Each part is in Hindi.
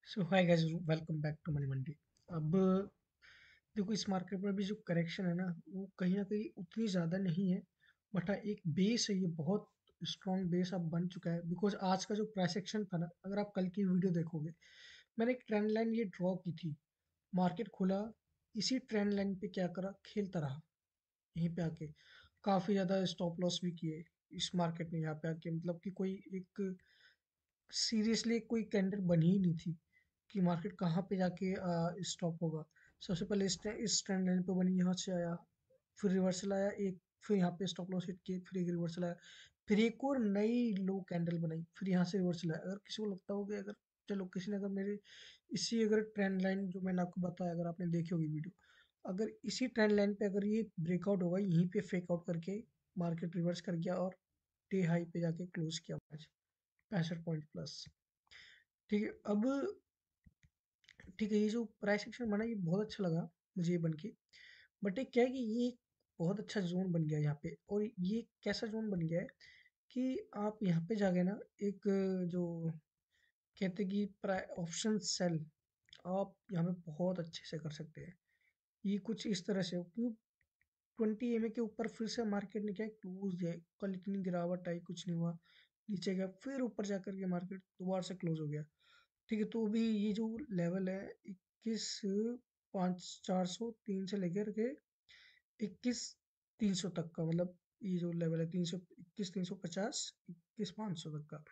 So hi guys, welcome back to money Mandi. अब देखो, इस मार्केट में भी जो करेक्शन है ना, वो कहीं ना कहीं उतनी ज़्यादा नहीं है। बट हाँ, एक बेस है, ये बहुत स्ट्रॉन्ग बेस अब बन चुका है। बिकॉज आज का जो प्राइस एक्शन था ना, अगर आप कल की वीडियो देखोगे, मैंने एक ट्रेंड लाइन ये ड्रॉ की थी। मार्केट खुला, इसी ट्रेंड लाइन पे क्या करा, खेलता रहा। यहीं पे आके काफ़ी ज़्यादा स्टॉप लॉस भी किए इस मार्केट ने। यहाँ पे आके मतलब कि कोई एक सीरियसली कोई कैंडल बनी ही नहीं थी कि मार्केट कहाँ पे जाके स्टॉप होगा। सबसे पहले इस ट्रेंड लाइन पे बनी, यहाँ से आया, फिर रिवर्सल आया एक, फिर यहाँ पे स्टॉप लॉस हिट किए, फिर एक रिवर्सल आया, फिर एक और नई लो कैंडल बनाई, फिर यहाँ से रिवर्सल आया। अगर किसी को लगता हो कि अगर चलो किसी ने अगर मेरे इसी अगर ट्रेंड लाइन जो मैंने आपको बताया, अगर आपने देखी होगी वीडियो, अगर इसी ट्रेंड लाइन पे अगर ये ब्रेकआउट होगा, यहीं पे फेक आउट करके मार्केट रिवर्स कर गया और डे हाई पे जाके क्लोज किया आज 65 पॉइंट प्लस। ठीक है। अब ठीक है, ये जो प्राइस एक्शन बना, ये बहुत अच्छा लगा मुझे ये बन के। बट ये क्या है कि ये एक बहुत अच्छा जोन बन गया है यहाँ पे। और ये कैसा जोन बन गया है कि आप यहाँ पे जाके ना, एक जो कहते हैं कि ऑप्शन सेल, आप यहाँ पे बहुत अच्छे से कर सकते हैं। ये कुछ इस तरह से क्यों, 20 MA के ऊपर फिर से मार्केट ने क्या क्लोज है, कल इतनी गिरावट आई, कुछ नहीं हुआ, नीचे गया, फिर ऊपर जाकर के मार्केट दोबारा से क्लोज हो गया। ठीक है, तो अभी ये जो लेवल है 21,500 403 से लेकर के 21,300 तक का, मतलब ये जो लेवल है 300, 21,350, 21,500 तक का,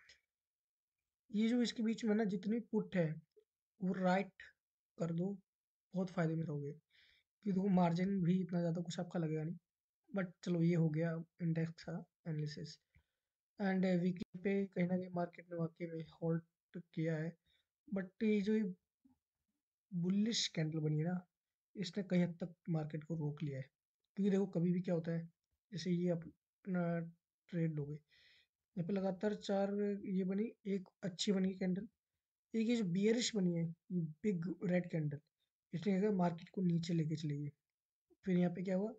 ये जो इसके बीच में ना जितनी पुट है वो राइट कर दो, बहुत फायदे में रहोगे। क्योंकि देखो, मार्जिन भी इतना ज़्यादा कुछ आपका लगेगा नहीं। बट चलो, ये हो गया इंडेक्स का एनालिसिस। एंड वीकली पे कहीं ना कहीं मार्केट ने वाकई में होल्ड किया है। बट ये जो बुलिश कैंडल बनी है ना, इसने कहीं हद तक मार्केट को रोक लिया है। क्योंकि देखो, कभी भी क्या होता है, जैसे ये अपना ट्रेड लोगे, यहाँ पे लगातार चार ये बनी, एक अच्छी बनी कैंडल, एक ये जो बियरिश बनी है, ये बिग रेड कैंडल, इसने क्या मार्केट को नीचे लेके चली गई। फिर यहाँ पे क्या हुआ,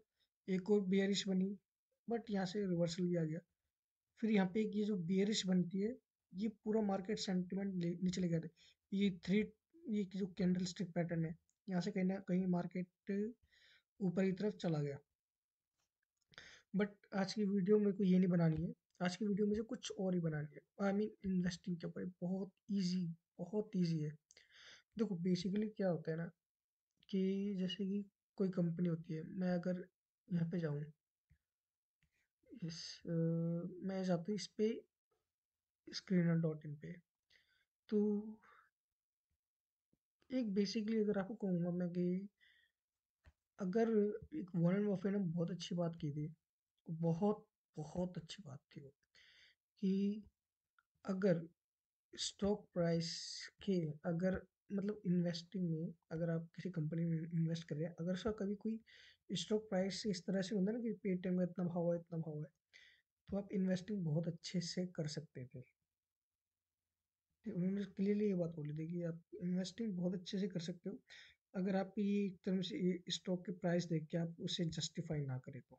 एक और बियरिश बनी, बट यहाँ से रिवर्सल भी आ गया। फिर यहाँ पे एक ये जो बियरिश बनती है, ये पूरा मार्केट सेंटिमेंट नीचे ले गया था। ये थ्री, ये जो कैंडल स्टिक पैटर्न है, यहाँ से कहीं ना कहीं मार्केट ऊपर की तरफ चला गया। बट आज की वीडियो मेरे को ये नहीं बनानी है। आज की वीडियो मुझे कुछ और ही बनानी है। आई मीन इन्वेस्टिंग के ऊपर बहुत इजी, बहुत इजी है। देखो, बेसिकली क्या होता है ना, कि जैसे कि कोई कंपनी होती है, मैं अगर यहाँ पे जाऊँ, इस मैं जाता हूँ इस पे, screener.in पे। तो एक बेसिकली अगर आपको कहूँगा मैं कि अगर एक वॉरेन बफे ने बहुत अच्छी बात की थी, बहुत बहुत अच्छी बात थी वो, कि अगर स्टॉक प्राइस के, अगर मतलब इन्वेस्टिंग में, अगर आप किसी कंपनी में इन्वेस्ट कर रहे हैं, अगर उसका कभी कोई स्टॉक प्राइस इस तरह से होता है ना कि पेटीएम का इतना भाव है, इतना भाव है, तो आप इन्वेस्टिंग बहुत अच्छे से कर सकते थे। ठीक, उन्होंने क्लियरली ये बात बोली थी कि आप इन्वेस्टिंग बहुत अच्छे से कर सकते हो, अगर आप ये एक तरह से स्टॉक के प्राइस देख के आप उसे जस्टिफाई ना करें तो।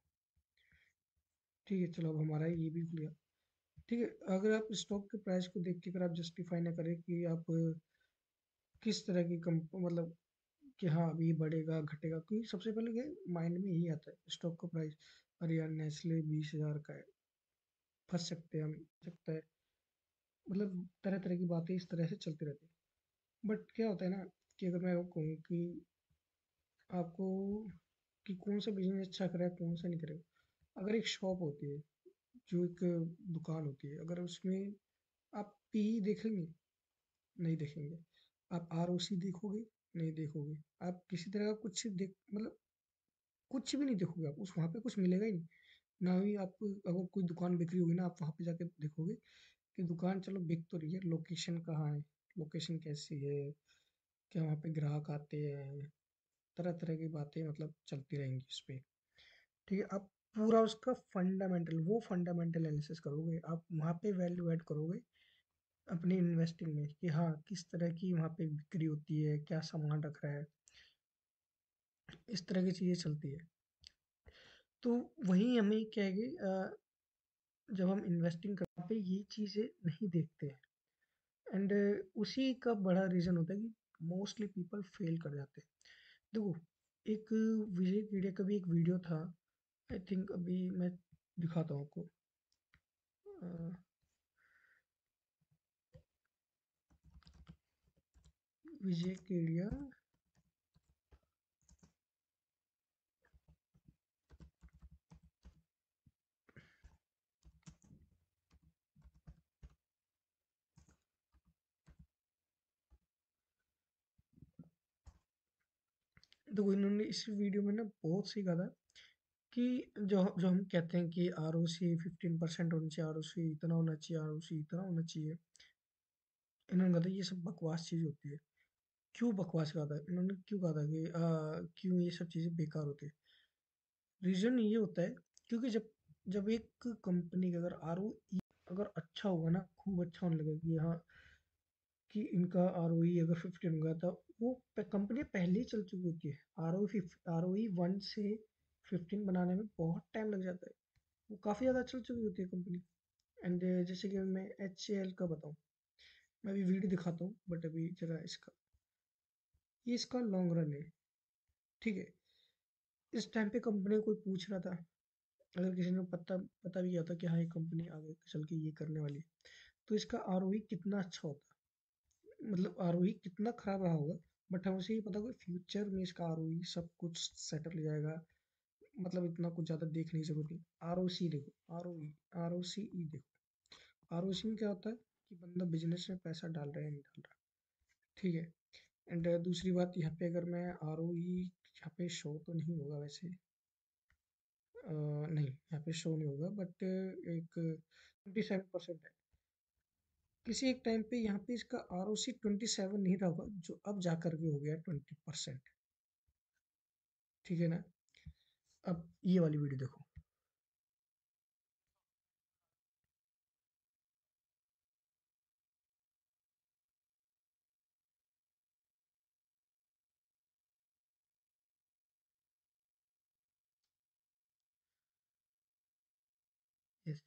ठीक है, चलो अब हमारा ये भी क्लियर। ठीक है, अगर आप स्टॉक के प्राइस को देख के अगर आप जस्टिफाई ना करें कि आप किस तरह की कंप मतलब कि हाँ अभी ये बढ़ेगा घटेगा, क्योंकि सबसे पहले क्या माइंड में यही आता है स्टॉक का प्राइस, अरे यार नेस्ले 20,000 का है, फंस सकते हैं हम, हो सकता है, मतलब तरह तरह की बातें इस तरह से चलती रहती है। बट क्या होता है ना, कि अगर मैं कहूँ कि आपको कि कौन सा बिजनेस अच्छा करेगा, कौन सा नहीं करेगा। अगर एक शॉप होती है, जो एक दुकान होती है, अगर उसमें आप पी देखेंगे, नहीं देखेंगे। आप आरओसी देखोगे, नहीं देखोगे। आप किसी तरह का कुछ देख मतलब कुछ भी नहीं देखोगे, आप उस वहाँ पे कुछ मिलेगा ही नहीं। ना ही आपको अगर कोई दुकान बिक्री होगी ना, आप वहाँ पे जाके देखोगे कि दुकान चलो बिक तो रही है, लोकेशन कहाँ है, लोकेशन कैसी है, क्या वहाँ पे ग्राहक आते हैं, तरह तरह की बातें मतलब चलती रहेंगी उस पे। ठीक है, आप पूरा उसका फंडामेंटल, वो फंडामेंटल एनालिसिस करोगे, आप वहाँ पे वैल्यू ऐड करोगे अपनी इन्वेस्टिंग में, कि हाँ किस तरह की वहाँ पे बिक्री होती है, क्या सामान रख रहा है, इस तरह की चीज़ें चलती है। तो वहीं हमें क्या है कि जब हम इन्वेस्टिंग करते हैं ये चीज़ें नहीं देखते हैं। एंड उसी का बड़ा रीज़न होता है कि मोस्टली पीपल फेल कर जाते हैं। देखो, एक विजय कीड़े का भी एक वीडियो था, आई थिंक अभी मैं दिखाता हूँ आपको। अ, विजय केडिया। देखो, इन्होंने इस वीडियो में ना बहुत सीखा था कि जो जो हम कहते हैं कि आर ओ सी 15% होनी चाहिए, आर ओ सी इतना होना चाहिए, आर ओ सी इतना होना चाहिए। इन्होंने कहा था ये सब बकवास चीज़ होती है। क्यों बकवास कहा था इन्होंने, क्यों कहा था कि क्यों ये सब चीज़ें बेकार होती है? रीज़न ये होता है क्योंकि जब जब एक कंपनी का अगर आर ओ ई अगर अच्छा होगा ना, खूब अच्छा होने लगेगा कि हाँ, कि इनका आर ओ ई अगर 15 होगा तो वो कंपनी पहले ही चल चुकी होती है। आर ओ ई 1 से 15 बनाने में बहुत टाइम लग जाता है। वो काफ़ी ज़्यादा चल चुकी होती है कंपनी। एंड जैसे कि मैं एच ए एल का बताऊँ, मैं अभी वीडियो दिखाता हूँ बट अभी जरा इसका, ये इसका लॉन्ग रन है। ठीक है, इस टाइम पे कंपनी को कोई पूछ रहा था, अगर किसी ने पता पता भी किया था कि हाँ ये कंपनी आगे चल के ये करने वाली है, तो इसका आर ओ ई कितना अच्छा होता, मतलब आर ओ ई कितना खराब रहा होगा। बट हमें उसे ये पता होगा फ्यूचर में इसका आर ओ ई सब कुछ सेटल हो जाएगा, मतलब इतना कुछ ज़्यादा देखने की जरूरत नहीं। आर ओ सी देखो, आर ओ सी ई देखो। आर ओ सी में क्या होता है कि बंदा बिजनेस में पैसा डाल रहा है नहीं डाल रहा। ठीक है। एंड दूसरी बात यहाँ पे अगर मैं आर ओ ई यहाँ पे शो तो नहीं होगा वैसे, नहीं यहाँ पे शो नहीं होगा बट एक 27% है। किसी एक टाइम पे यहाँ पे इसका आर ओ सी 27 नहीं रहा होगा, जो अब जा करके हो गया 20%। ठीक है ना? अब ये वाली वीडियो देखो। यस,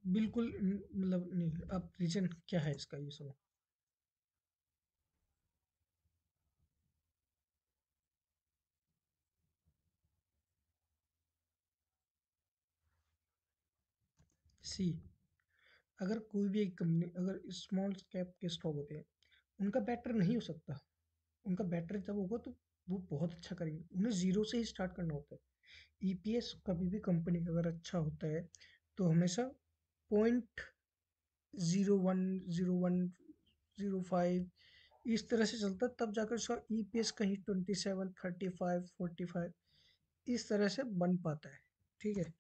बिल्कुल मतलब नहीं। अब रीजन क्या है इसका ये सुनो। सी, अगर कोई भी एक कंपनी, अगर स्मॉल कैप के स्टॉक होते हैं, उनका बेटर नहीं हो सकता। उनका बेटर जब होगा तो वो बहुत अच्छा करेंगे, उन्हें जीरो से ही स्टार्ट करना होता है। ईपीएस कभी भी कंपनी का अगर अच्छा होता है तो हमेशा पॉइंट 0.01 0.05 इस तरह से चलता है, तब जाकर उसका ईपीएस कहीं 27 35 45 इस तरह से बन पाता है। ठीक है।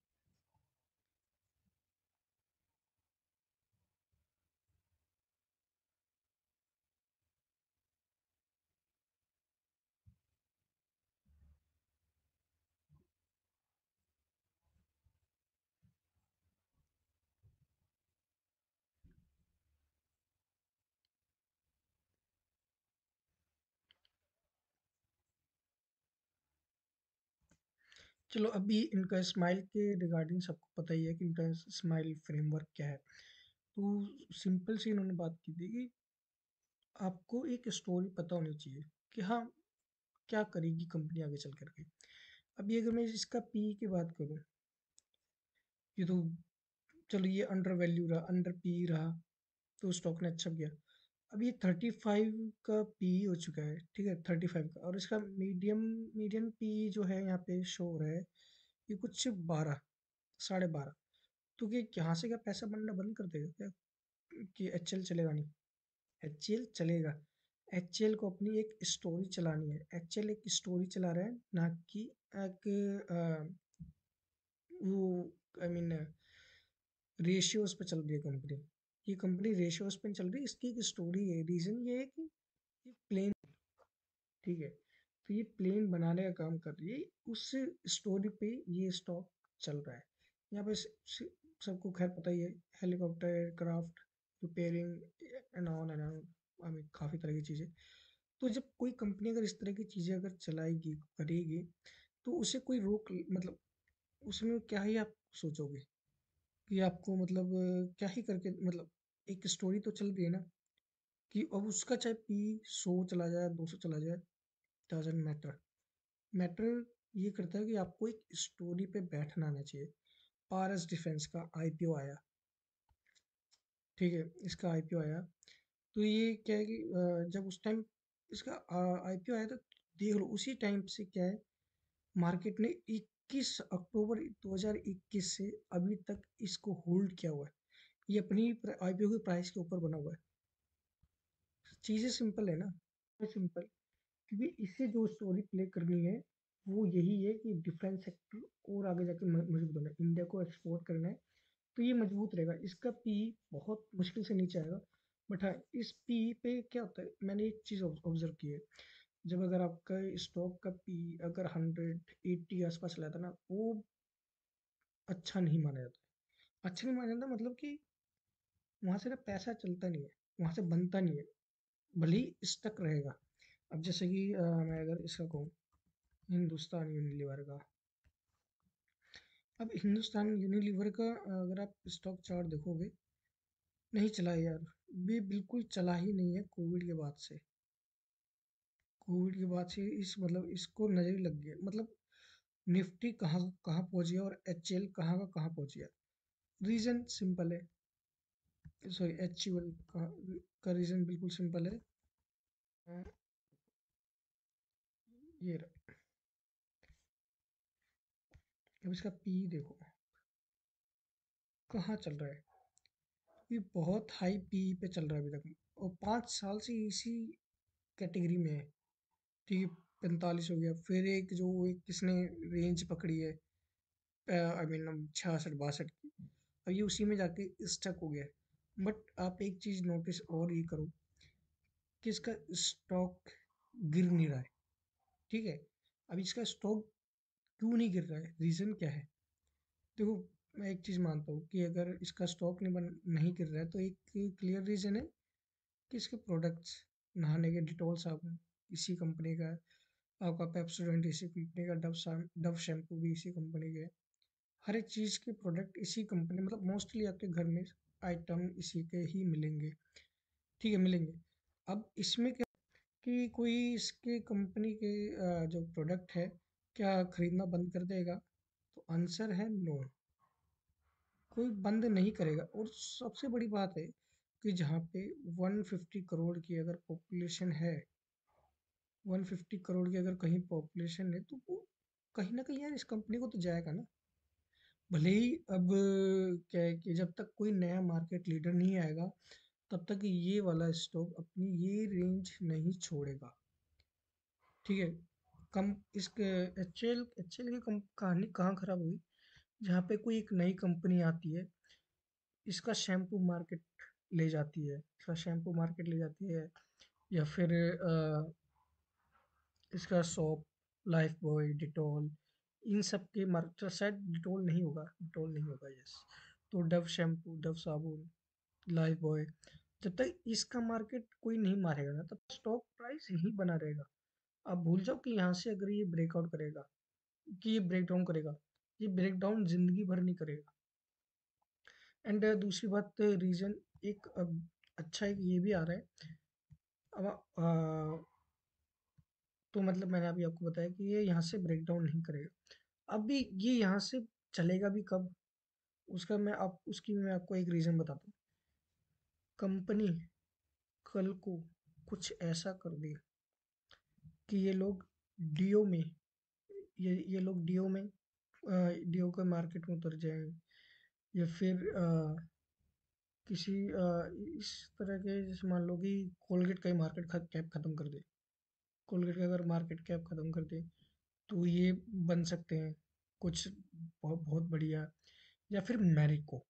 चलो, अभी इनका स्माइल के रिगार्डिंग सबको पता ही है कि इनका स्माइल फ्रेमवर्क क्या है। तो सिंपल सी इन्होंने बात की थी कि आपको एक स्टोरी पता होनी चाहिए कि हाँ, क्या करेगी कंपनी आगे चल करके। अभी अगर मैं इसका पी की बात करूँ, ये तो चलो ये अंडर वैल्यू रहा, अंडर पी रहा, तो स्टॉक ने अच्छा किया। अब ये 35 का पी हो चुका है, ठीक है, 35 का, और इसका मीडियम पी जो है यहाँ पे शो हो रहा है, ये कुछ 12, 12.5। तो कि यहाँ से क्या पैसा बनना बंद कर देगा क्या, कि एच एल चलेगा नहीं? एच एल चलेगा। एच एल को अपनी एक स्टोरी चलानी है, एच एल एक स्टोरी चला रहा है, ना कि एक वो, आई मीन रेशियोज पे चल रही है कंपनी। ये कंपनी रेशियोज पे नहीं चल रही, इसकी एक स्टोरी है। रीजन ये है कि ये प्लेन, ठीक है। तो ये प्लेन बनाने का काम कर रही है, उस स्टोरी पे ये स्टॉक चल रहा है। यहाँ पे सबको खैर पता ही है, helicopter, aircraft, repairing and on and on, I mean काफ़ी तरह की चीज़ें। तो जब कोई कंपनी अगर इस तरह की चीज़ें अगर चलाएगी, करेगी, तो उसे कोई रोक मतलब उसमें क्या ही आप सोचोगे कि आपको मतलब क्या ही करके मतलब एक स्टोरी तो चल रही है ना, कि अब उसका चाहे पी 100 चला जाए, 200 चला जाए, डजंट मैटर। मैटर ये करता है कि आपको एक स्टोरी पे बैठना आना चाहिए। पारस डिफेंस का आईपीओ आया, ठीक है, इसका आईपीओ आया। तो ये क्या है कि जब उस टाइम इसका आईपीओ आया था, देख लो उसी टाइम से क्या है, मार्केट ने 21 अक्टूबर 2021 से अभी तक इसको होल्ड किया हुआ है। ये अपनी आईपीओ की प्राइस के ऊपर बना हुआ है। चीज़ें सिंपल है ना, सिंपल, क्योंकि इससे जो स्टोरी प्ले करनी है वो यही है कि डिफेंस सेक्टर और आगे जाके मजबूत होना है, इंडिया को एक्सपोर्ट करना है, तो ये मजबूत रहेगा। इसका पी बहुत मुश्किल से नीचे आएगा। बट हाँ, इस पी पे क्या होता है, मैंने एक चीज़ ऑब्जर्व की है, जब अगर आपका स्टॉक का पी अगर 180 आसपास चला था ना, वो अच्छा नहीं माना जाता। अच्छा नहीं माना जाता मतलब कि वहाँ से ना पैसा चलता नहीं है, वहाँ से बनता नहीं है, भले ही स्टक रहेगा। अब जैसे कि मैं अगर इसका कहूँ, हिंदुस्तान यूनिलीवर का, अब हिंदुस्तान यूनिलीवर का अगर आप स्टॉक चार्ट देखोगे, नहीं चला है यार, भी बिल्कुल चला ही नहीं है कोविड के बाद से। कोविड के बाद से इस मतलब इसको नजर ही लग गया, मतलब निफ्टी कहाँ कहाँ पहुंच गया और एच एल कहाँ का कहाँ पहुंच गया। रीजन सिंपल है, सॉरी एच यू एल का रीजन बिल्कुल सिंपल है। अ, ये रहा। अब इसका पी देखो कहाँ चल रहा है, ये बहुत हाई पी पे चल रहा है अभी तक, और 5 साल से इसी कैटेगरी में है, ठीक है। 45 हो गया, फिर एक जो एक किसने रेंज पकड़ी है, आई मीन 66 62 की, अब ये उसी में जाके स्टक हो गया है। बट आप एक चीज नोटिस और ये करो कि इसका स्टॉक गिर नहीं रहा है, ठीक है। अब इसका स्टॉक क्यों नहीं गिर रहा है, रीजन क्या है? देखो, मैं एक चीज मानता हूँ कि अगर इसका स्टॉक नहीं गिर रहा है, तो एक क्लियर रीजन है कि इसके प्रोडक्ट्स, नहाने के डिटॉल साबुन इसी कंपनी का है, आपका पेप्सोडेंट इसी कंपनी का, डव शैम्पू भी इसी कंपनी के है। हर एक चीज़ के प्रोडक्ट इसी कंपनी, मतलब मोस्टली आपके घर में आइटम इसी के ही मिलेंगे, ठीक है, मिलेंगे। अब इसमें क्या कि कोई इसके कंपनी के जो प्रोडक्ट है, क्या खरीदना बंद कर देगा? तो आंसर है नो, कोई बंद नहीं करेगा। और सबसे बड़ी बात है कि जहाँ पे 150 करोड़ की अगर पॉपुलेशन है, 150 करोड़ की अगर कहीं पॉपुलेशन है, तो वो कहीं ना कहीं यार इस कंपनी को तो जाएगा ना। भले ही अब क्या है कि जब तक कोई नया मार्केट लीडर नहीं आएगा, तब तक ये वाला स्टॉक अपनी ये रेंज नहीं छोड़ेगा, ठीक है। कम इस एच एल की कहानी कहाँ खराब हुई, जहाँ पे कोई एक नई कंपनी आती है, इसका शैम्पू मार्केट ले जाती है, इसका शैम्पू मार्केट ले जाती है, या फिर इसका सोप, लाइफ बॉय, डिटॉल, इन सब के मार्केट, शायद डिटॉल नहीं होगा, डिटॉल नहीं होगा, यस। तो डव शैम्पू, डव साबुन, लाइफ बॉय, जब तक इसका मार्केट कोई नहीं मारेगा ना, तब स्टॉक प्राइस यही बना रहेगा। आप भूल जाओ कि यहाँ से अगर ये ब्रेकआउट करेगा, कि ये ब्रेक डाउन करेगा, ये ब्रेक डाउन जिंदगी भर नहीं करेगा। एंड दूसरी बात, रीजन एक अच्छा एक ये भी आ रहा है। अब तो मतलब मैंने अभी आपको बताया कि ये यहाँ से ब्रेक डाउन नहीं करेगा। अब भी ये यहाँ से चलेगा भी कब, उसकी मैं आपको एक रीज़न बताता हूँ। कंपनी कल को कुछ ऐसा कर दे कि ये लोग डीओ में, ये लोग डीओ के मार्केट में उतर जाएं, या फिर किसी इस तरह के, जैसे मान लो कि कोलगेट का ही मार्केट कैप खत्म कर दे, कोलगेट का अगर मार्केट कैप खत्म कर दे, तो ये बन सकते हैं कुछ बहुत बहुत बढ़िया। या फिर मैरिको,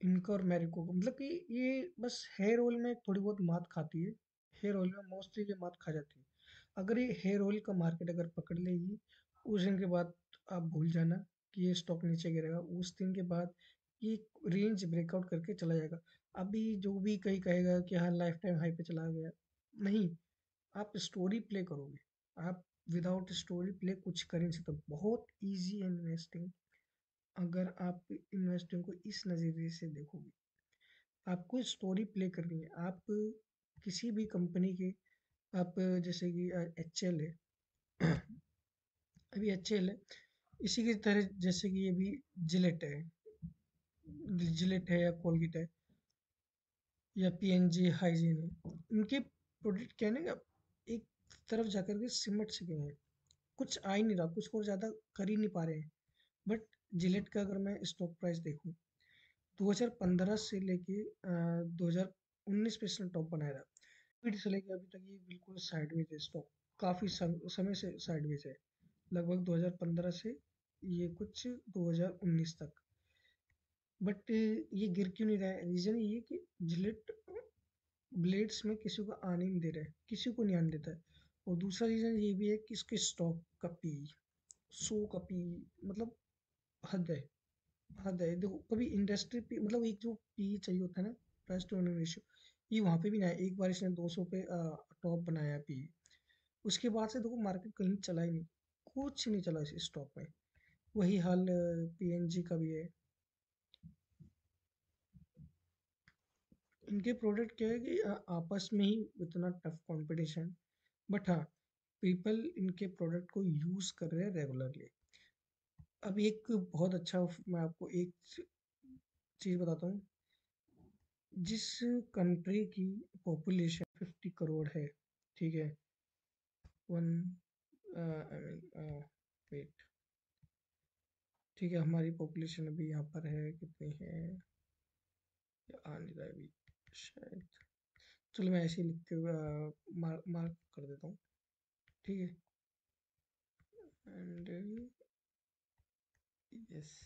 इनका और मैरिको को, मतलब कि ये बस हेयर ऑयल में थोड़ी बहुत मात खाती है, हेयर ऑयल में मोस्टली ये मात खा जाती है। अगर ये हेयर ऑयल का मार्केट अगर पकड़ लेगी, उस दिन के बाद आप भूल जाना कि ये स्टॉक नीचे गिरेगा। उस दिन के बाद ये रेंज ब्रेकआउट करके चला जाएगा। अभी जो भी कहीं कहेगा कि हाँ लाइफ टाइम हाई पे चला गया, नहीं, आप स्टोरी प्ले करोगे। आप विदाउट स्टोरी प्ले कुछ कर नहीं सकते। बहुत ईजी है इन्वेस्टिंग। अगर आप इन्वेस्टिंग को इस नज़रिए से देखोगे, आपको स्टोरी प्ले करनी है। आप किसी भी कंपनी के, आप जैसे कि एच एल है, अभी एच एल है, इसी की तरह जैसे कि अभी जिलेट है, जिलेट है या कोलगेट है या पी एन जी हाइजीन है, इनके प्रोडक्ट क्या है ना, एक तरफ जाकर के सिमट सके हैं। कुछ आ ही नहीं रहा, कुछ और ज़्यादा कर ही नहीं पा रहे हैं। बट जिलेट का अगर मैं स्टॉक प्राइस देखूँ, 2015 से लेके 2019 पे इसने टॉप बनाया था। फिर से लेके अभी तक ये बिल्कुल साइडवेज है स्टॉक। काफ़ी समय से साइडवेज है, लगभग 2015 से ये कुछ 2019 तक। बट ये गिर क्यों नहीं रहा है? रीज़न ये है कि जिलेट ब्लेड्स में किसी को आने नहीं दे रहा है, किसी को नहीं आने देता है। और दूसरा रीज़न ये भी है कि इसके स्टॉक का पी, 100 का पी, मतलब हद है, हद है। देखो कभी इंडस्ट्री पी, मतलब एक जो पी चाहिए होता है ना, प्राइस टू अर्निंग रेशियो, ये वहाँ पे भी ना है। एक बार इसने 200 पे टॉप बनाया पी, उसके बाद से देखो मार्केट कहीं चला ही नहीं, कुछ नहीं चला इस स्टॉक में। वही हाल पीएनजी का भी है। इनके प्रोडक्ट क्या है कि आपस में ही इतना टफ कंपटीशन, बट हाँ, पीपल इनके प्रोडक्ट को यूज़ कर रहे हैं रेगुलरली। अब एक बहुत अच्छा, मैं आपको एक चीज़ बताता हूँ। जिस कंट्री की पॉपुलेशन 50 करोड़ है, ठीक है, वन आई मीन वेट, ठीक है, हमारी पॉपुलेशन अभी यहाँ पर है, कितनी है, या आ नहीं रहा है अभी शायद। चलो मैं ऐसे ही लिख के मार्क कर देता हूँ, ठीक है। एंड यस,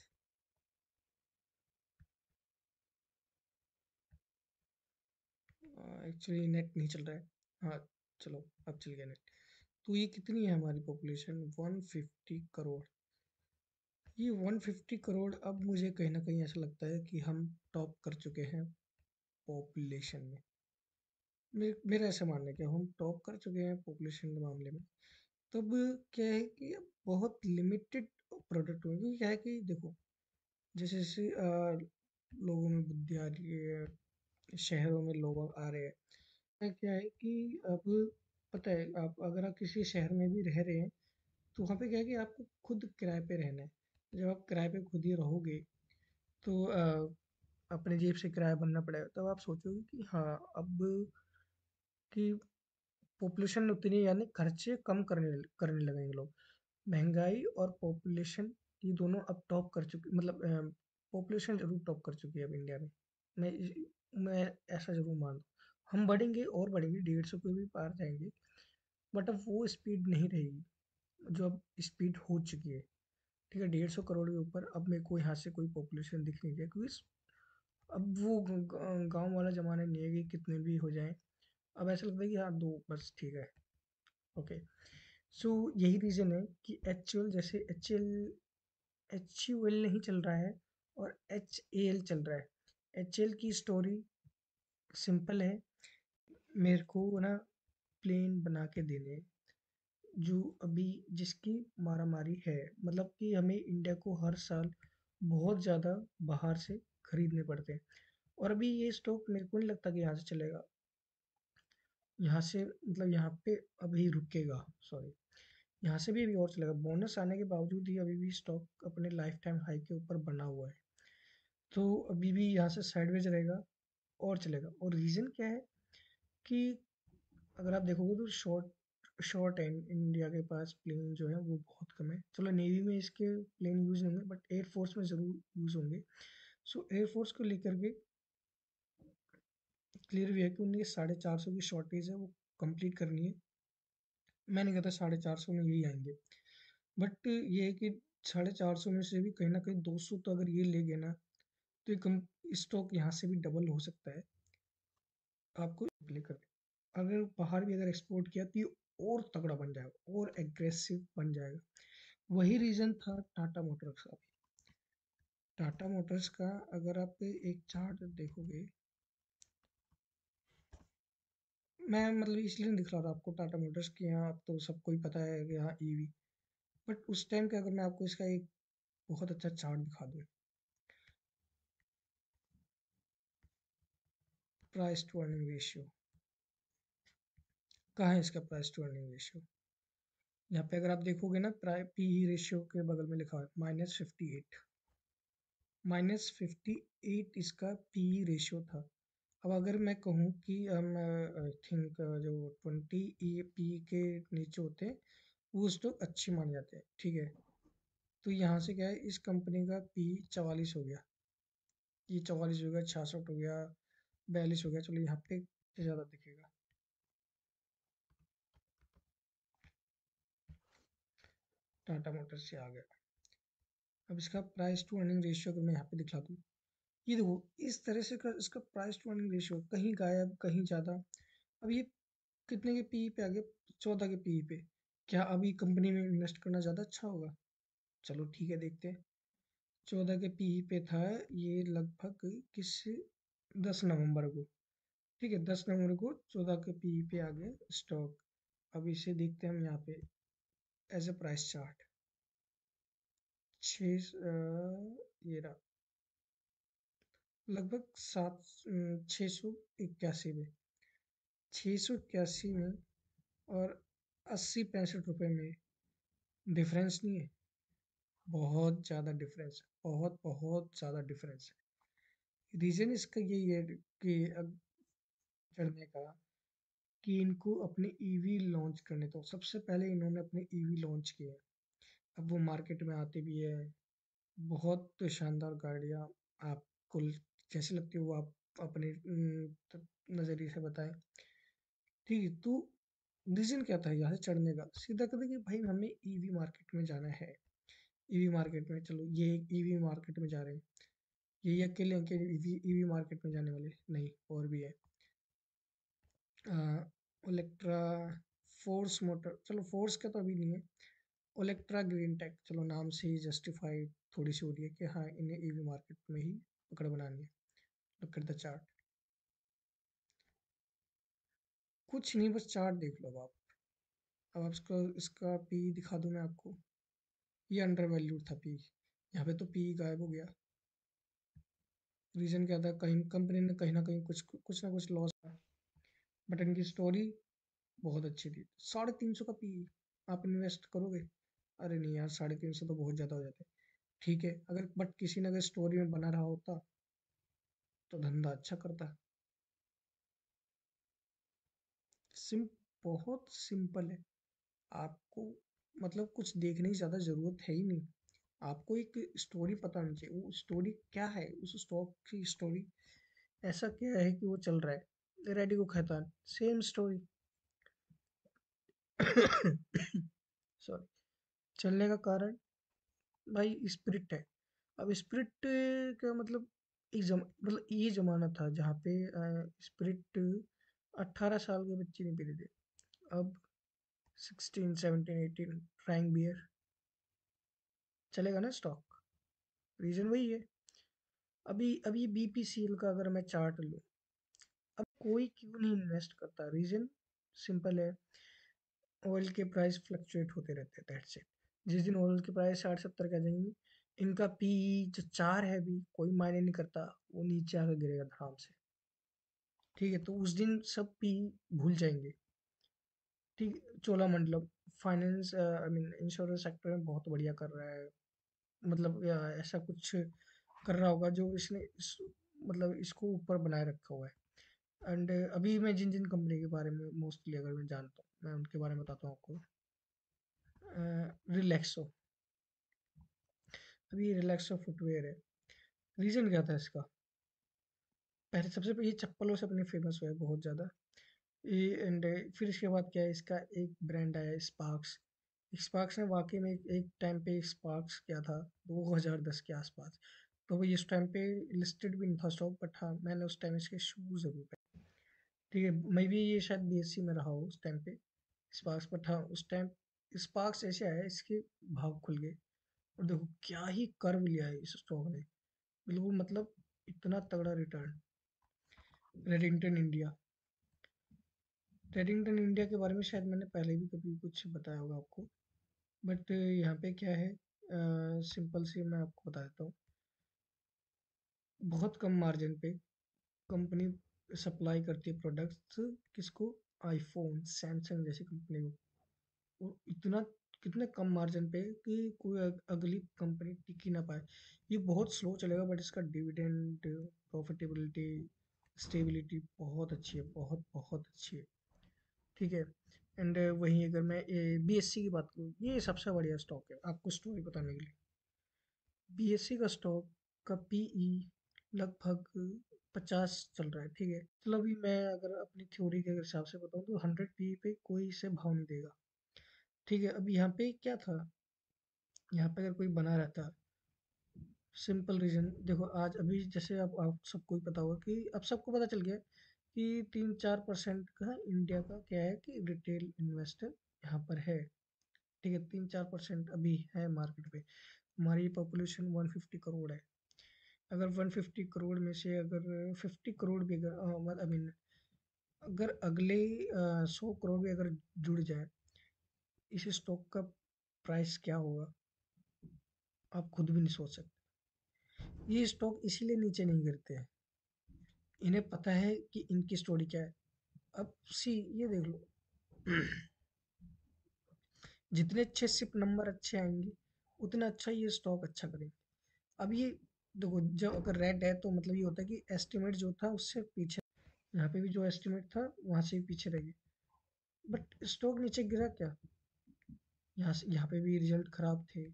एक्चुअली नेट नहीं चल रहा है। हाँ, चलो अब चल गया नेट। तो ये कितनी है हमारी पॉपुलेशन? 150 करोड़। ये 150 करोड़, अब मुझे कहीं ना कहीं ऐसा लगता है कि हम टॉप कर चुके हैं पॉपुलेशन में। मेरा ऐसा मानना है कि हम टॉप कर चुके हैं पॉपुलेशन के मामले में। तब क्या है कि अब बहुत लिमिटेड प्रोडक्ट होंगे, क्योंकि क्या है कि देखो, जैसे जैसे लोगों में बुद्धि आ रही है, शहरों में लोग आ रहे हैं। क्या है कि अब पता है, आप अगर आप किसी शहर में भी रह रहे हैं, तो वहाँ पे क्या है कि आपको खुद किराए पे रहना है। जब आप किराए पे खुद ही रहोगे, तो अपने जेब से किराया भरना पड़ेगा। तब आप सोचोगे कि हाँ, अब कि पॉपुलेशन उतनी, यानी खर्चे कम करने करने लगेंगे लोग। महंगाई और पॉपुलेशन, ये दोनों अब टॉप कर चुकी, मतलब पॉपुलेशन जरूर टॉप कर चुकी है अब इंडिया में। मैं मैं ऐसा जरूर मान, हम बढ़ेंगे और बढ़ेंगे, 150 के भी पार जाएंगे। बट अब वो स्पीड नहीं रहेगी जो अब स्पीड हो चुकी है। ठीक है, 150 करोड़ के ऊपर अब मेरे को यहाँ से कोई पॉपुलेशन दिख नहीं रही है, क्योंकि अब वो गांव वाला जमाना नहीं है कि कितने भी हो जाएं। अब ऐसा लगता है कि हाँ, दो बस ठीक है। ओके, सो यही रीज़न है कि एच जैसे एच यू एल नहीं चल रहा है, और एच ए एल चल रहा है। एच एल की स्टोरी सिंपल है, मेरे को ना प्लेन बना के देने, जो अभी जिसकी मारामारी है, मतलब कि हमें इंडिया को हर साल बहुत ज़्यादा बाहर से खरीदने पड़ते हैं। और अभी ये स्टॉक मेरे को नहीं लगता कि यहाँ से चलेगा, यहाँ से मतलब यहाँ पे अभी रुकेगा, सॉरी, यहाँ से भी अभी और चलेगा। बोनस आने के बावजूद ही अभी भी स्टॉक अपने लाइफ टाइम हाई के ऊपर बना हुआ है। तो अभी भी यहाँ से साइडवेज रहेगा और चलेगा। और रीज़न क्या है कि अगर आप देखोगे तो शॉर्ट एंड इंडिया के पास प्लेन जो है वो बहुत कम है। चलो नेवी में इसके प्लेन यूज़ नहीं होंगे, बट एयरफोर्स में ज़रूर यूज़ होंगे। सो एयरफोर्स को लेकर के क्लियर भी है कि उन्हें 450 की शॉर्टेज है, वो कंप्लीट करनी है। मैं नहीं कहता 450 में यही आएंगे, बट ये है कि 450 में से भी कहीं 200 तो अगर ये ले गए ना, तो ये कम स्टॉक यहाँ से भी डबल हो सकता है। आपको लेकर, अगर बाहर भी अगर एक्सपोर्ट किया तो ये और तगड़ा बन जाएगा और एग्रेसिव बन जाएगा। वही रीज़न था टाटा मोटर्स का भी। टाटा मोटर्स का अगर आप एक चार्ट देखोगे, मैं मतलब इसलिए नहीं दिखा रहा आपको टाटा मोटर्स की, यहाँ अब तो सबको ही पता है कि यहाँ ईवी, बट उस टाइम का अगर मैं आपको इसका एक बहुत अच्छा चार्ट दिखा दूँ, प्राइस टू अर्निंग रेशियो, कहाँ है इसका प्राइस टू अर्निंग रेशियो? यहाँ पे अगर आप देखोगे ना, पी रेशियो के बगल में लिखा है -58, -58 इसका पी रेशियो था। अब अगर मैं कहूँ कि हम आई थिंक जो 20 ई पी के नीचे होते हैं वो स्टॉक अच्छे माने जाते हैं, ठीक है। तो यहाँ से क्या है, इस कंपनी का पी 44 हो गया, ये 44 हो गया, 66 हो गया, 42 हो गया, चलो यहाँ पे ज़्यादा दिखेगा। टाटा मोटर्स से आ गया। अब इसका प्राइस टू अर्निंग रेशियो अगर मैं यहाँ पे दिखा दूँ, ये देखो इस तरह से इसका प्राइस टू अर्निंग रेशियो कहीं गायब कहीं ज़्यादा। अब ये कितने के पी पे आ गया? 14 के पी पे। क्या अभी कंपनी में इन्वेस्ट करना ज़्यादा अच्छा होगा? चलो ठीक है, देखते हैं। 14 के पी पे था ये लगभग किस 10 नवंबर को, ठीक है, 10 नवंबर को 14 के पी पे आ गया स्टॉक। अब इसे देखते हैं हम यहाँ पे एज ए प्राइस चार्ट। छः ये रहा, लगभग 681 में, 681 में और 80-65 रुपए में डिफरेंस नहीं है? बहुत ज़्यादा डिफरेंस है, बहुत बहुत ज़्यादा डिफरेंस है। रीज़न इसका यही है कि अब चढ़ने का, कि इनको अपने ईवी लॉन्च करने, तो सबसे पहले इन्होंने अपने ईवी लॉन्च किए हैं। अब वो मार्केट में आते भी है, बहुत शानदार गाड़ियाँ, आपको कैसी लगती है वो आप अपने नज़रिए से बताएं। ठीक है, तो रीज़न क्या था यहाँ से चढ़ने का? सीधा कहते कि भाई हमें ईवी मार्केट में जाना है। ईवी मार्केट में, चलो ये ईवी मार्केट में जा रहे हैं, यही अकेले हैं कि ईवी ईवी मार्केट में जाने वाले? नहीं, और भी है। ओलेक्ट्रा, फोर्स मोटर, चलो फोर्स का तो अभी नहीं है। ओलेक्ट्रा ग्रीन टेक, चलो नाम से ही जस्टिफाई थोड़ी सी हो रही है कि हाँ इन्हें ईवी मार्केट में ही पकड़ बनानी है। लुक एट द चार्ट, कुछ नहीं, बस चार्ट देख लो अब आप। अब आप इसका इसका पी दिखा दूं मैं आपको, ये अंडर वैल्यूड था पी, यहाँ पे तो पी गायब हो गया। रीज़न क्या था? कहीं कंपनी ने कहीं ना कहीं कुछ ना कुछ लॉस था, बट इनकी स्टोरी बहुत अच्छी थी। 350 का पी, आप इन्वेस्ट करोगे? अरे नहीं यार, 350 तो बहुत ज़्यादा हो जाता है। ठीक है, अगर बट किसी ने अगर स्टोरी में बना रहा होता तो धंधा अच्छा करता। सिम बहुत सिंपल है, आपको मतलब कुछ देखने की ज़्यादा ज़रूरत है ही नहीं। आपको एक स्टोरी पता होनी चाहिए, वो स्टोरी क्या है, उस स्टॉक की स्टोरी ऐसा क्या है कि वो चल रहा है। रेडी को खैतान, सेम स्टोरी। सॉरी। चलने का कारण भाई स्पिरिट है। अब स्पिरिट का मतलब मतलब ये जमाना था जहाँ पे स्पिरिट 18 साल के बच्चे नहीं पीते थे। अब 16, 17, 18 फ्रैंक बियर चलेगा ना स्टॉक। रीजन वही है। अभी बीपीसीएल का अगर मैं चार्ट लूँ, अब कोई क्यों नहीं इन्वेस्ट करता? रीजन सिंपल है, ऑयल के प्राइस फ्लक्चुएट होते रहते हैं, दैट्स इट। जिस दिन ऑयल की प्राइस 60-70 का जाएंगी, इनका पी जो 4 है भी कोई मायने नहीं करता, वो नीचे आकर गिरेगा धड़ाम से। ठीक है, तो उस दिन सब पी भूल जाएंगे। ठीक, Cholamandalam finance I mean insurance sector में बहुत बढ़िया कर रहा है, मतलब या ऐसा कुछ कर रहा होगा जो मतलब इसको ऊपर बनाए रखा हुआ है। एंड अभी मैं जिन जिन कंपनी के बारे में मोस्टली अगर मैं जानता हूँ, मैं उनके बारे में बताता हूँ आपको। रिलैक्सो, अभी रिलैक्सो फुटवेयर है। रीज़न क्या था इसका? पहले सबसे पहले ये चप्पलों से अपने फेमस हुआ है बहुत ज़्यादा। ये एंड फिर इसके बाद क्या है, इसका एक ब्रांड आया स्पार्क्स। स्पार्क्स ने वाकई में एक टाइम पे स्पार्क्स क्या था, 2010 के आसपास। तो वो इस टाइम पे लिस्टेड भी नहीं था स्टॉक, बट हाँ मैंने उस टाइम इसके शूज़ ज़रूर पहने। ठीक है, मे बी ये शायद बीएससी में रहा हो उस टाइम पे स्पार्क्स पर था उस टाइम। स्पार्क्स ऐसे आया, इसके भाव खुल गए और देखो क्या ही कर्व लिया है इस स्टॉक ने, बिल्कुल मतलब इतना तगड़ा return. Redington India, Redington India के बारे में शायद मैंने पहले भी कभी कुछ बताया होगा आपको, बट यहाँ पे क्या है, सिंपल सी मैं आपको बता देता हूँ। बहुत कम मार्जिन पे कंपनी सप्लाई करती है प्रोडक्ट्स, किसको, आईफोन सैमसंग जैसी कंपनी को। और इतना कितने कम मार्जिन पे कि कोई अगली कंपनी टिक ही ना पाए। ये बहुत स्लो चलेगा बट इसका डिविडेंड, प्रॉफिटेबिलिटी, स्टेबिलिटी बहुत अच्छी है, बहुत बहुत अच्छी है। ठीक है। एंड वहीं अगर मैं बीएससी की बात करूँ, ये सबसे बढ़िया स्टॉक है आपको स्टोरी बताने के लिए। बीएससी का स्टॉक का पीई लगभग 50 चल रहा है। ठीक है, चलो अभी मैं अगर अपनी थ्योरी के हिसाब से बताऊँ तो 100 पीई पे कोई इसे भाव नहीं देगा। ठीक है, अब यहाँ पे क्या था, यहाँ पे अगर कोई बना रहता, सिंपल रीजन देखो, आज अभी जैसे आप सबको ही पता होगा कि अब सबको पता चल गया कि 3-4% का इंडिया का क्या है कि रिटेल इन्वेस्टर यहाँ पर है। ठीक है, 3-4% अभी है मार्केट पे। हमारी पॉपुलेशन 150 करोड़ है। अगर 150 करोड़ में से अगर 50 करोड़ भी अगर आई मीन अगर अगले 100 करोड़ भी अगर जुड़ जाए, इस स्टॉक का प्राइस क्या होगा आप खुद भी नहीं सोच सकते। ये स्टॉक इसीलिए नीचे नहीं गिरते हैं, इन्हें पता है कि इनकी स्टोरी क्या है। अब सी ये देख लो, जितने अच्छे सिप नंबर अच्छे आएंगे उतना अच्छा ये स्टॉक अच्छा करेगा। अब ये देखो, जब अगर रेड है तो मतलब ये होता है कि एस्टिमेट जो था उससे पीछे, यहाँ पे भी जो एस्टिमेट था वहां से भी पीछे रह गए। बट स्टॉक नीचे गिरा क्या, यहाँ से यहाँ पे भी रिजल्ट खराब थे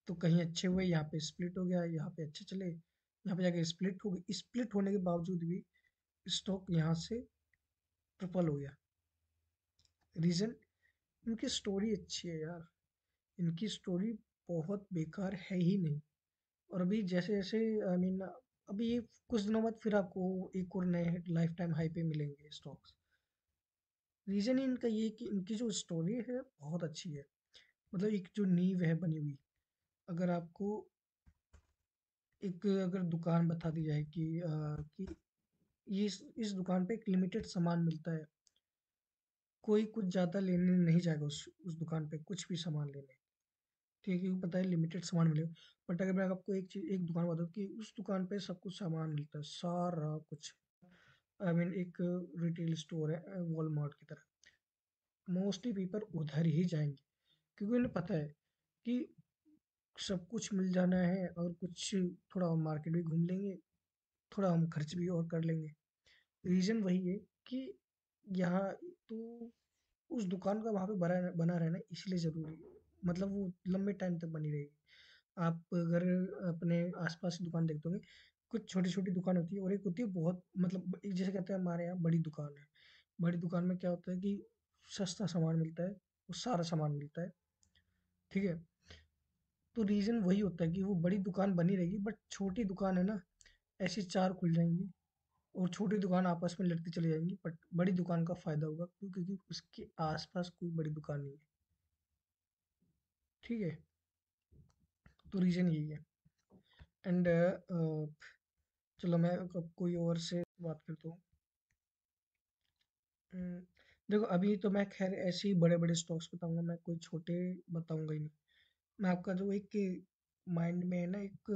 तो कहीं अच्छे हुए, यहाँ पे स्प्लिट हो गया, यहाँ पे अच्छे चले, यहाँ पे जाके स्प्लिट हो गई, स्प्लिट होने के बावजूद भी स्टॉक यहाँ से ट्रिपल हो गया। रीजन, इनकी स्टोरी अच्छी है यार, इनकी स्टोरी बहुत बेकार है ही नहीं। और अभी जैसे जैसे आई मीन अभी ये कुछ दिनों बाद फिर आपको एक और नए लाइफ टाइम हाई पे मिलेंगे स्टॉक्स। रीजन ही इनका ये कि इनकी जो स्टोरी है बहुत अच्छी है, मतलब एक जो नींव है बनी हुई। अगर आपको एक अगर दुकान बता दी जाए कि ये इस दुकान पे एक लिमिटेड सामान मिलता है, कोई कुछ ज़्यादा लेने नहीं जाएगा उस दुकान पे कुछ भी सामान लेने। ठीक है, क्योंकि पता है लिमिटेड सामान मिलेगा। बट अगर मैं आपको एक चीज़, एक दुकान बता दूँ कि उस दुकान पे सब कुछ सामान मिलता है, सारा कुछ। आई मीन एक रिटेल स्टोर है वॉलमार्ट की तरह, मोस्टली पीपल उधर ही जाएंगे क्योंकि उन्हें पता है कि सब कुछ मिल जाना है और कुछ थोड़ा मार्केट भी घूम लेंगे, थोड़ा हम खर्च भी और कर लेंगे। रीज़न वही है कि यहाँ तो उस दुकान का वहाँ पे बना बना रहना इसलिए ज़रूरी है, मतलब वो लंबे टाइम तक बनी रहेगी। आप अगर अपने आसपास की दुकान देखते होंगे, कुछ छोटी छोटी दुकान होती है और एक होती है बहुत, मतलब एक जैसे कहते हैं हमारे यहाँ बड़ी दुकान है। बड़ी दुकान में क्या होता है कि सस्ता सामान मिलता है, वो सारा सामान मिलता है। ठीक है, तो रीज़न वही होता है कि वो बड़ी दुकान बनी रहेगी बट छोटी दुकान है ना, ऐसी चार खुल जाएंगी और छोटी दुकान आपस में लड़ती चली जाएंगी, बट बड़ी दुकान का फायदा होगा क्योंकि उसके आसपास कोई बड़ी दुकान नहीं है। ठीक है, तो रीज़न यही है। एंड चलो मैं अब कोई और से बात करता हूँ। हम्म, देखो अभी तो मैं खैर ऐसे ही बड़े बड़े स्टॉक्स बताऊंगा, मैं कोई छोटे बताऊंगा ही नहीं। मैं आपका जो एक माइंड में है ना एक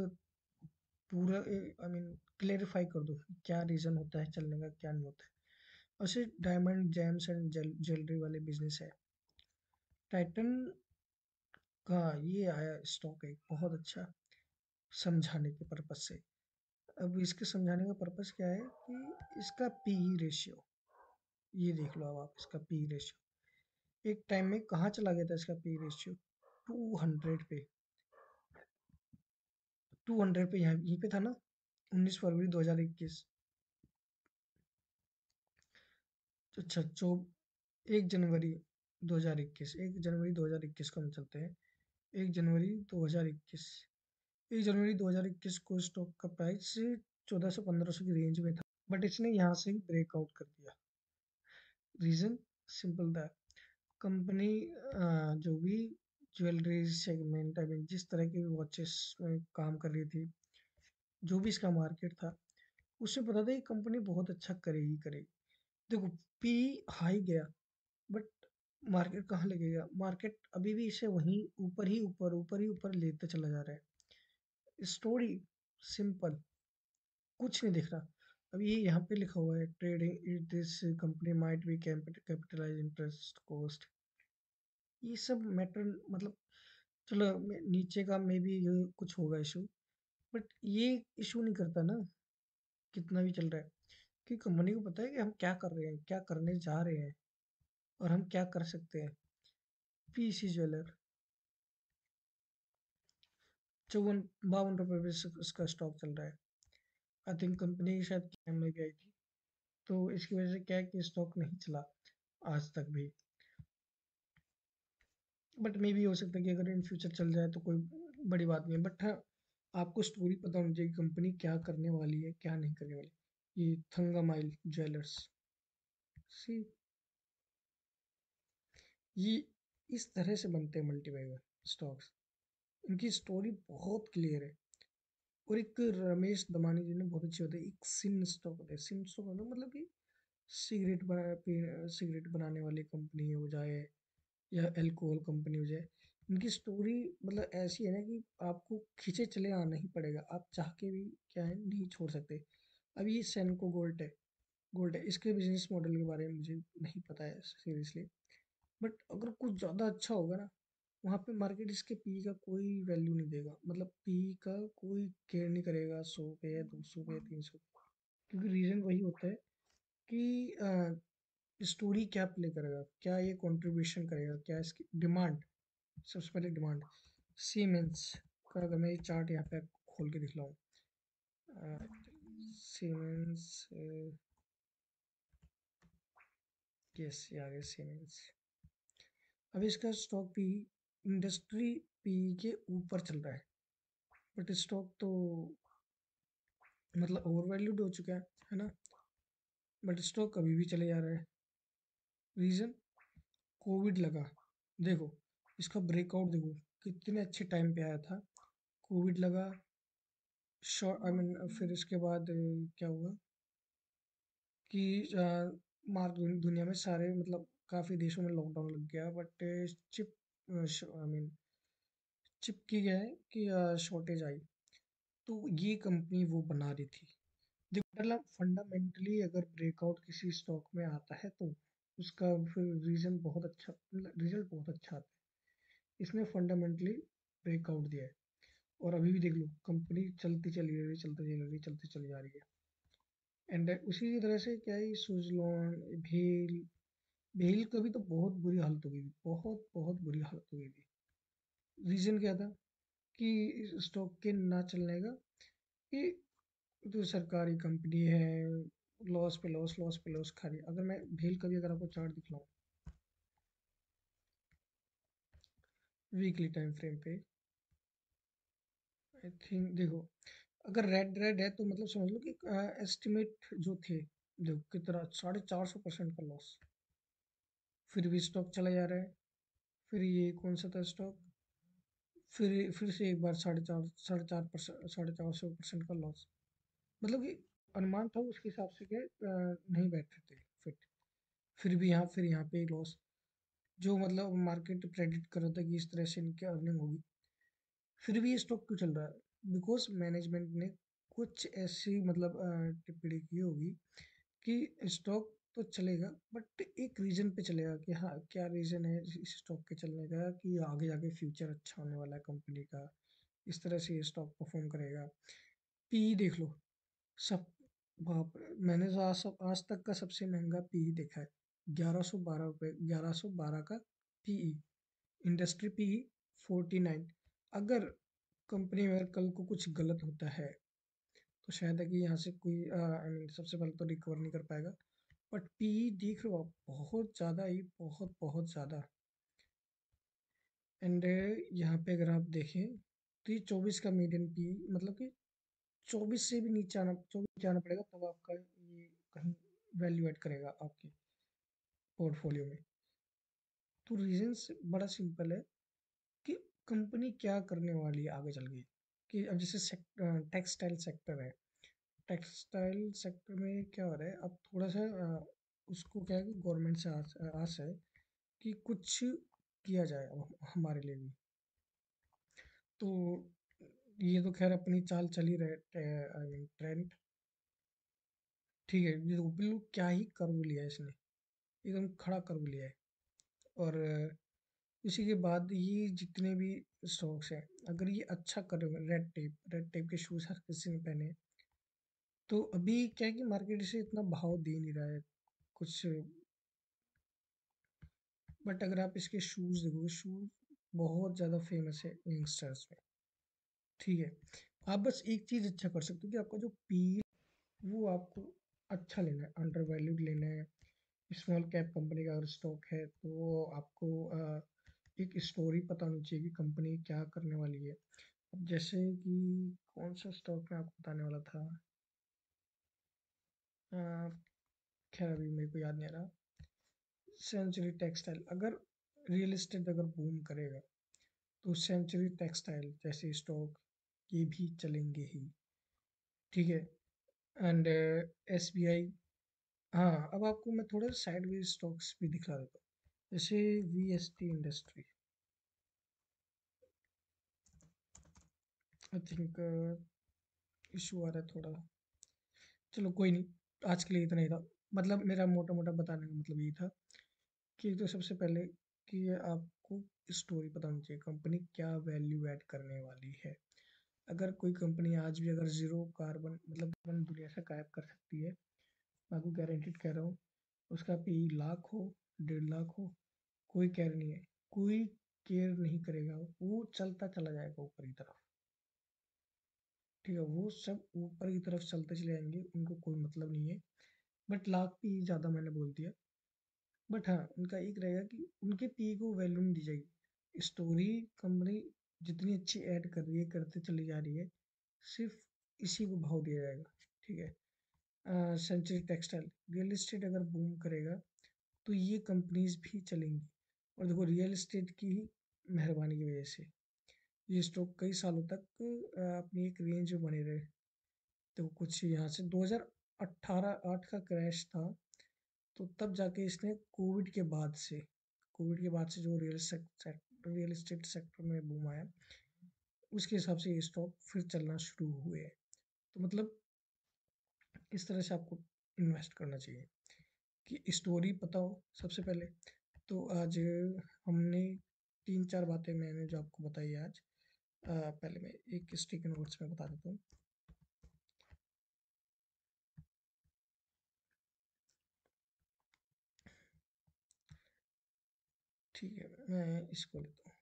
पूरा आई मीन क्लेरिफाई कर दूँ क्या रीज़न होता है चलने का क्या नहीं होता है। वैसे डायमंड जेम्स एंड ज्वेलरी वाले बिजनेस है, टाइटन का ये आया स्टॉक है बहुत अच्छा, समझाने के पर्पज से। अब इसके समझाने का पर्पज क्या है कि इसका पीई रेशियो, ये देख लो अब आप इसका पीई रेशियो, एक टाइम में कहाँ चला गया था इसका पीई रेशियो, 200 पे। 200 पे यहाँ यहीं पे था ना, 19 फरवरी 2021। अच्छा, 1 जनवरी 2021 को हम चलते हैं। 1 जनवरी 2021, 1 जनवरी 2021 को स्टॉक का प्राइस 1400 1500 की रेंज में था, बट इसने यहाँ से ही ब्रेकआउट कर दिया। रीज़न सिंपल था, कंपनी जो भी ज्वेलरी सेगमेंट, आई मीन जिस तरह की वॉचेस में काम कर रही थी, जो भी इसका मार्केट था, उससे पता था ये कंपनी बहुत अच्छा करेगी करेगी। देखो, पी हाई गया, बट मार्केट कहाँ ले गया? मार्केट अभी भी इसे वहीं ऊपर ही ऊपर ऊपर ही ऊपर लेते चला जा रहा है। स्टोरी सिंपल, कुछ नहीं दिख रहा। अब ये यहाँ पे लिखा हुआ है, trading this company might be capitalise interest cost, ये सब मैटर मतलब, चलो नीचे का मे बी ये कुछ होगा इशू, बट ये इशू नहीं करता ना कितना भी चल रहा है, कि कंपनी को पता है कि हम क्या कर रहे हैं, क्या करने जा रहे हैं, और हम क्या कर सकते हैं। पीसी ज्वेलर 54 52 रुपये पे इसका स्टॉक चल रहा है। आई थिंक कंपनी शायद कैम में भी आई थी, तो इसकी वजह से क्या है कि स्टॉक नहीं चला आज तक भी। बट मे भी हो सकता है कि अगर इन फ्यूचर चल जाए तो कोई बड़ी बात नहीं है, बट हाँ, आपको स्टोरी पता होनी चाहिए कंपनी क्या करने वाली है, क्या नहीं करने वाली। ये थंगामाइल ज्वेलर्स, सी, ये इस तरह से बनते हैं मल्टीबैगर स्टॉक्स। इनकी स्टोरी बहुत क्लियर है। और एक रमेश दमानी जी ने बहुत अच्छी होती है, एक सिन स्टॉक होता है, सिन स्टॉक होता है मतलब कि सिगरेट बनाने वाली कंपनी हो जाए या अल्कोहल कंपनी हो जाए, इनकी स्टोरी मतलब ऐसी है ना कि आपको खींचे चले आना ही पड़ेगा, आप चाह के भी क्या है नहीं छोड़ सकते। अभी ये सेनको गोल्ड है, इसके बिजनेस मॉडल के बारे में मुझे नहीं पता है सीरियसली, बट अगर कुछ ज़्यादा अच्छा होगा ना, वहाँ पे मार्केट इसके पी का कोई वैल्यू नहीं देगा, मतलब पी का कोई केयर नहीं करेगा 100 पे, 200 पे, 300, क्योंकि रीज़न वही होता है कि स्टोरी क्या प्ले करेगा, क्या ये कंट्रीब्यूशन करेगा, क्या इसकी डिमांड, सबसे पहले डिमांड। सीमेंस का अगर मैं ये चार्ट यहाँ पे खोल के दिखलाऊँ, सीमेंस, यस ये आ गया सीमेंस। अब इसका स्टॉक पी इंडस्ट्री पी के ऊपर चल रहा है, बट स्टॉक तो मतलब ओवर वैल्यूड हो चुका है ना, बट स्टॉक अभी भी चले जा रहा है। रीज़न, कोविड लगा, देखो इसका ब्रेकआउट देखो कितने अच्छे टाइम पे आया था, कोविड लगा, शॉर्ट आई मीन फिर इसके बाद क्या हुआ कि मार्क दुनिया में सारे मतलब काफ़ी देशों में लॉकडाउन लग गया, but chip I mean chip की क्या है कि शॉर्टेज आई, तो ये कंपनी वो बना रही थी। देखो मतलब फंडामेंटली अगर ब्रेकआउट किसी स्टॉक में आता है तो उसका फिर रीजन बहुत अच्छा, मतलब रिजल्ट बहुत अच्छा आता है। इसने फंडामेंटली ब्रेकआउट दिया है, और अभी भी देख लो कंपनी चलती चली जा रही है, चलती चली जा रही है, चलती चली जा रही है। एंड उसी तरह से क्या है, सुजलॉन, भेल, भेल का भी तो बहुत बुरी हालत हो गई थी, बहुत बहुत बुरी हालत हो गई थी। रीजन क्या था कि स्टॉक के ना चलने का, कि तो सरकारी कंपनी है, लॉस पे लॉस, लॉस पे लॉस खा रही है। अगर मैं भेल का भी अगर आपको चार्ट दिखलाऊं वीकली टाइम फ्रेम पे, आई थिंक देखो अगर रेड रेड है तो मतलब समझ लो कि एस्टिमेट जो थे, देखो कितना 450% का लॉस, फिर भी स्टॉक चला जा रहा है। फिर ये कौन सा था स्टॉक, फिर से एक बार 4.5 450% का लॉस, मतलब कि अनुमान था उसके हिसाब से कि नहीं बैठ रहे थे फिट, फिर यहाँ पे लॉस, जो मतलब मार्केट प्रेडिक्ट कर रहा था कि इस तरह से इनकी अर्निंग होगी, फिर भी ये स्टॉक क्यों चल रहा है? बिकॉज मैनेजमेंट ने कुछ ऐसी मतलब टिप्पणी की होगी कि स्टॉक तो चलेगा, बट एक रीजन पे चलेगा, कि हाँ क्या रीजन है इस स्टॉक के चलने का, कि आगे जाके फ्यूचर अच्छा होने वाला है कंपनी का, इस तरह से ये स्टॉक परफॉर्म करेगा। पी देख लो, सब, बाप रे, मैंने तो आज तक का सबसे महंगा पीई देखा है, 1112 रुपये, 1112 का पीई, इंडस्ट्री पीई 49। अगर कंपनी में अगर कल को कुछ गलत होता है तो शायद है कि यहाँ से कोई आई मीन सबसे पहले तो रिकवर नहीं कर पाएगा, बट पीई देख रहे हो आप, बहुत ज़्यादा ही, बहुत बहुत ज़्यादा। एंड यहाँ पे अगर आप देखें तो ये 24 का मीडियन पीई, मतलब कि 24 से भी नीचे आना, 24 जाना पड़ेगा तब आपका ये कहीं वैल्यू ऐड करेगा आपके पोर्टफोलियो में। तो रीज़न बड़ा सिंपल है कि कंपनी क्या करने वाली है आगे चल के। कि अब जैसे टेक्सटाइल सेक्टर है, टेक्सटाइल सेक्टर में क्या हो रहा है अब थोड़ा सा उसको क्या है कि गवर्नमेंट से आस आस है कि कुछ किया जाए अब हमारे लिए भी। तो ये तो खैर अपनी चाल चल ही रहे, आई मीन ट्रेंड। ठीक है, ये देखो बिल्कुल क्या ही कर्व लिया है इसने, एकदम खड़ा कर्व लिया है। और इसी के बाद ये जितने भी स्टॉक्स हैं, अगर ये अच्छा कर रहे हो, रेड टेप के शूज हर किसी ने पहने, तो अभी क्या है कि मार्केट इसे इतना भाव दे नहीं रहा है कुछ। बट अगर आप इसके शूज देखोगे, शूज बहुत ज़्यादा फेमस है यंगस्टर्स में। ठीक है, आप बस एक चीज़ अच्छा कर सकते हो कि आपका जो पी वो आपको अच्छा लेना है, अंडर वैल्यूड लेना है। स्मॉल कैप कंपनी का अगर स्टॉक है तो आपको एक स्टोरी पता होनी चाहिए कि कंपनी क्या करने वाली है। अब जैसे कि कौन सा स्टॉक मैं आपको बताने वाला था, अ, खैर अभी मेरे को याद नहीं आ रहा। सेंचुरी टेक्सटाइल, अगर रियल एस्टेट अगर बूम करेगा तो सेंचुरी टेक्सटाइल जैसे स्टॉक ये भी चलेंगे ही। ठीक है, एंड एस बी आई। हाँ, अब आपको मैं थोड़ा साइडवेज स्टॉक्स भी दिखा देता हूँ, जैसे V S T industry. I think issue आ रहा है थोड़ा, चलो कोई नहीं, आज के लिए इतना ही था। मतलब मेरा मोटा मोटा बताने का मतलब ये था कि तो सबसे पहले कि आपको स्टोरी पता होनी चाहिए कंपनी क्या वैल्यू ऐड करने वाली है। अगर कोई कंपनी आज भी अगर जीरो कार्बन मतलब कार्बन दुनिया से गायब कर सकती है, मैं आपको गारंटीड कह रहा हूँ, उसका पी लाख हो, 1.5 लाख हो, कोई केयर नहीं है, कोई केयर नहीं करेगा, वो चलता चला जाएगा ऊपर की तरफ। ठीक है, वो सब ऊपर की तरफ चलते चले जाएंगे, उनको कोई मतलब नहीं है। बट लाख पी ज़्यादा मैंने बोल दिया। बट हाँ, उनका एक रहेगा कि उनके पी को वैल्यू नहीं दी जाएगी। स्टोरी कंपनी जितनी अच्छी ऐड कर रही है, करते चली जा रही है, सिर्फ इसी को भाव दिया जाएगा। ठीक है, सेंचुरी टेक्सटाइल, रियल एस्टेट अगर बूम करेगा तो ये कंपनीज भी चलेंगी। और देखो रियल एस्टेट की ही मेहरबानी की वजह से ये स्टॉक कई सालों तक अपनी एक रेंज में बने रहे। तो कुछ यहाँ से 2018 8 का क्रैश था, तो तब जाके इसने कोविड के बाद से जो रियल एस्टेट सेक्टर में बूम आया, उसके हिसाब से ये स्टॉक फिर चलना शुरू हुए हैं। तो मतलब इस तरह से आपको इन्वेस्ट करना चाहिए कि स्टोरी पता हो सबसे पहले। तो आज हमने 3 4 बातें मैंने जो आपको बताई आज, पहले मैं एक स्टिक नोट्स में बता देता हूँ। ठीक है, मैं इसको लेता हूँ।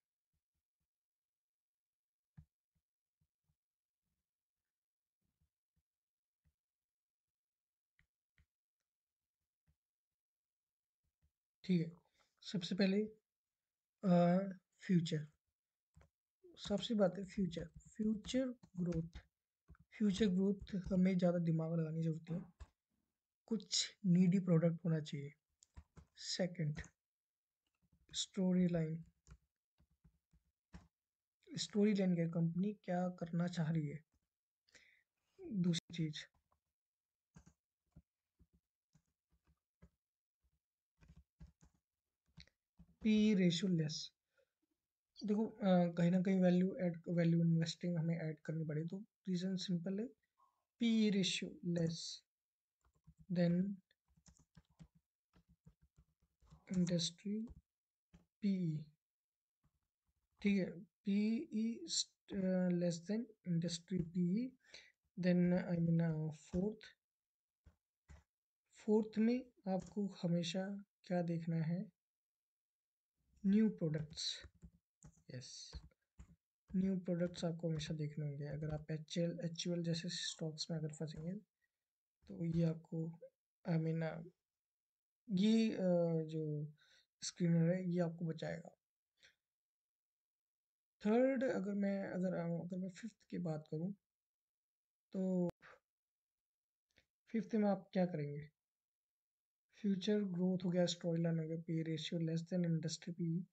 ठीक है, सबसे पहले फ्यूचर, सबसे बात है future, future growth. Future growth हमें ज़्यादा दिमाग लगाने की जरूरत है, कुछ नीडी प्रोडक्ट होना चाहिए। Second, story line. Story line क्या, कंपनी क्या करना चाह रही है। दूसरी चीज, पी रेशियो लेस। देखो कहीं ना कहीं वैल्यू इन्वेस्टिंग हमें ऐड करनी पड़े, तो रीजन सिंपल है, P ratio less than industry P. ठीक है, P less than industry P. Then I mean fourth में आपको हमेशा क्या देखना है, new products. Yes, new products आपको हमेशा देखने होंगे। अगर आप एच जैसे स्टॉक्स में अगर फंसेंगे तो ये आपको आई मीन ये जो स्क्रीनर है ये आपको बचाएगा। थर्ड, अगर मैं फिफ्थ की बात करूं, तो फिफ्थ में आप क्या करेंगे। फ्यूचर ग्रोथ हो गया, स्टोरी लाइन हो गया, पे ratio less than industry P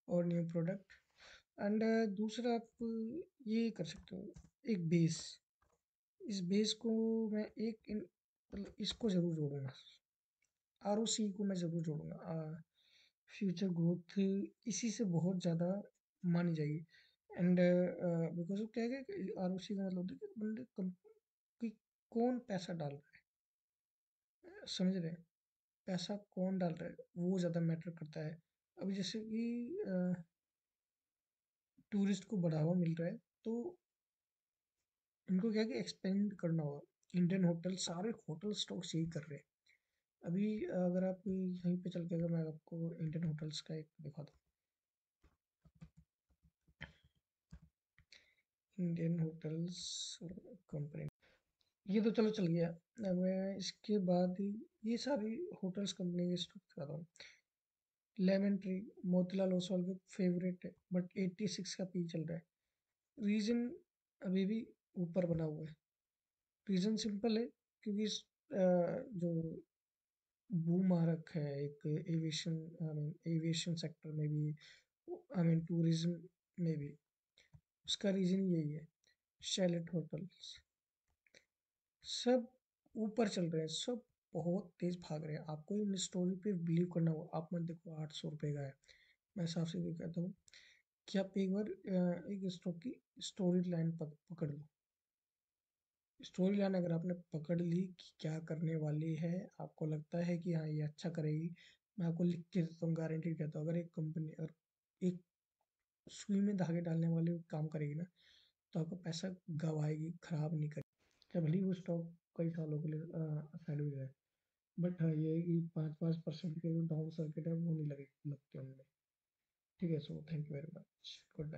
और न्यू प्रोडक्ट। एंड दूसरा आप ये कर सकते हो, एक बेस। इस बेस को मैं मतलब इसको ज़रूर जोड़ूंगा, आरओसी को मैं ज़रूर जोड़ूंगा। फ्यूचर ग्रोथ इसी से बहुत ज़्यादा मानी जाएगी। एंड बिकॉज क्या है कि आरओसी का मतलब होता है कि बंदे कि कौन पैसा डाल रहा है, समझ रहे हैं? पैसा कौन डाल रहा है वो ज़्यादा मैटर करता है। अभी जैसे कि टूरिस्ट को बढ़ावा मिल रहा है, तो इनको क्या है कि एक्सपेंड करना होगा। इंडियन होटल, सारे होटल स्टॉक्स यही कर रहे हैं अभी। अगर आप यहीं पे चल के, अगर मैं आपको इंडियन होटल्स का एक दिखा दूँ, इंडियन होटल्स कंपनी, ये तो चलो चल गया। अब मैं इसके बाद ये सारी होटल्स कंपनी के स्टॉक दिखाता हूँ। लेमन ट्री मोतीलाल ओसवाल के फेवरेट है, बट 86 का पी चल रहा है। रीजन अभी भी ऊपर बना हुआ है। रीज़न सिंपल है, क्योंकि जो बूम आ रखा है एक aviation, I mean aviation sector में भी, आई मीन टूरिज्म में भी, उसका रीज़न यही है। शैलेट होटल्स सब ऊपर चल रहे हैं, सब बहुत तेज भाग रहे हैं। आपको इन स्टोरी पे बिलीव करना होगा। आप मत देखो 800 रुपये का है, मैं साफ सीधे कहता हूँ कि आप एक बार एक स्टॉक की स्टोरी लाइन पकड़ लो। स्टोरी लाइन अगर आपने पकड़ ली कि क्या करने वाली है, आपको लगता है कि हाँ ये अच्छा करेगी, मैं आपको लिख के देता हूँ, गारंटी कहता हूँ, अगर एक कंपनी और एक सुई में धागे डालने वाली काम करेगी ना, तो आपका पैसा गवाएगी, खराब नहीं करेगी। क्या भले ही वो स्टॉक कई सालों के लिए साइड में रहे, बट हाँ ये है कि 5-5% के जो डाउन सर्किट है वो नहीं लगते उनमें। ठीक है, so thank you very much, good.